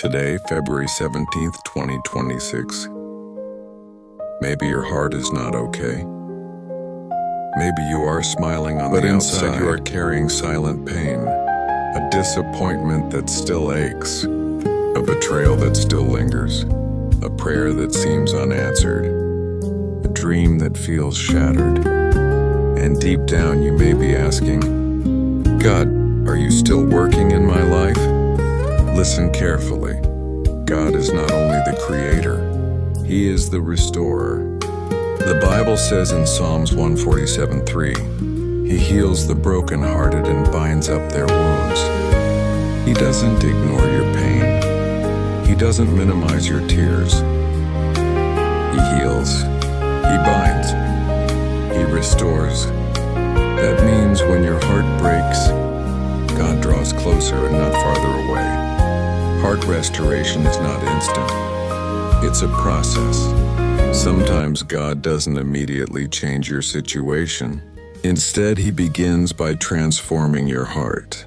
Today, February 17th, 2026. Maybe your heart is not okay. Maybe you are smiling on the outside, but inside you are carrying silent pain, a disappointment that still aches, a betrayal that still lingers, a prayer that seems unanswered, a dream that feels shattered. And deep down you may be asking, God, are you still working in my life? Listen carefully. God is not only the creator, He is the restorer. The Bible says in Psalms 147:3, He heals the brokenhearted and binds up their wounds. He doesn't ignore your pain. He doesn't minimize your tears. He heals. He binds. He restores. That means when your heart breaks, God draws closer and not farther away. Heart restoration is not instant. It's a process. Sometimes God doesn't immediately change your situation. Instead, He begins by transforming your heart.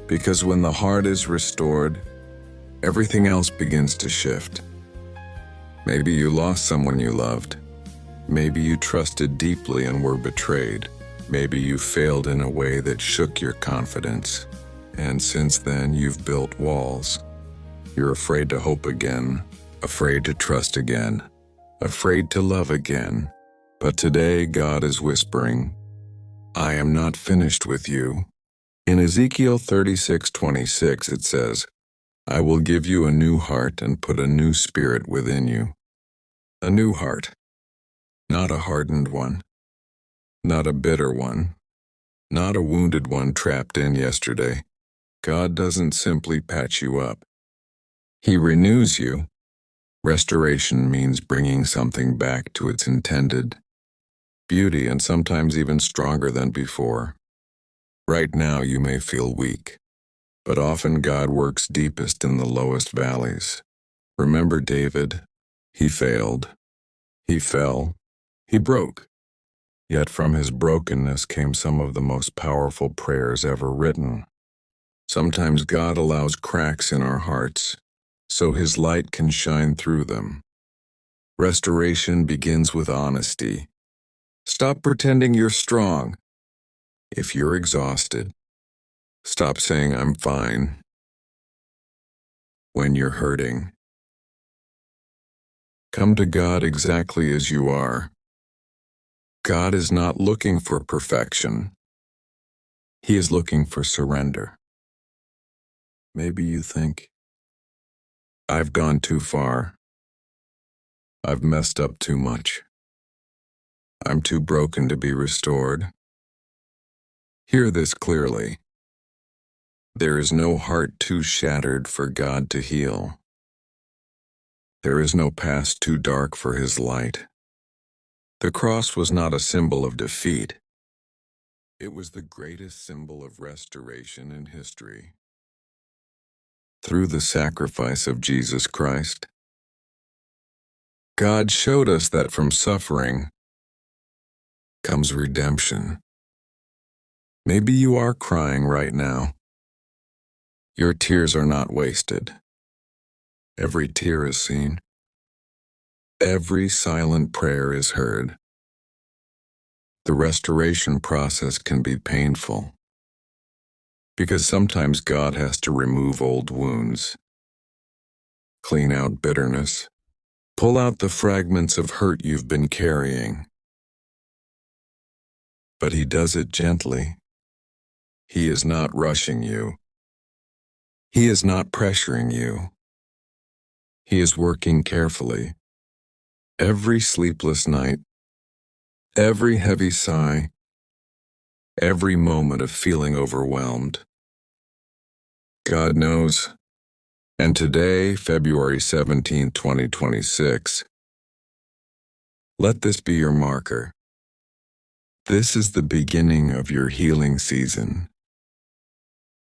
Because when the heart is restored, everything else begins to shift. Maybe you lost someone you loved. Maybe you trusted deeply and were betrayed. Maybe you failed in a way that shook your confidence. And since then, you've built walls. You're afraid to hope again, afraid to trust again, afraid to love again. But today, God is whispering, I am not finished with you. In Ezekiel 36:26, it says, I will give you a new heart and put a new spirit within you. A new heart, not a hardened one, not a bitter one, not a wounded one trapped in yesterday. God doesn't simply patch you up. He renews you. Restoration means bringing something back to its intended beauty and sometimes even stronger than before. Right now you may feel weak, but often God works deepest in the lowest valleys. Remember David? He failed. He fell. He broke. Yet from his brokenness came some of the most powerful prayers ever written. Sometimes God allows cracks in our hearts, so His light can shine through them. Restoration begins with honesty. Stop pretending you're strong. If you're exhausted, stop saying I'm fine. When you're hurting, come to God exactly as you are. God is not looking for perfection. He is looking for surrender. Maybe you think, I've gone too far. I've messed up too much. I'm too broken to be restored. Hear this clearly. There is no heart too shattered for God to heal. There is no past too dark for His light. The cross was not a symbol of defeat. It was the greatest symbol of restoration in history. Through the sacrifice of Jesus Christ, God showed us that from suffering comes redemption. Maybe you are crying right now. Your tears are not wasted. Every tear is seen. Every silent prayer is heard. The restoration process can be painful, because sometimes God has to remove old wounds, clean out bitterness, pull out the fragments of hurt you've been carrying. But He does it gently. He is not rushing you. He is not pressuring you. He is working carefully. Every sleepless night, every heavy sigh, every moment of feeling overwhelmed. God knows. And today, February 17, 2026, let this be your marker. This is the beginning of your healing season.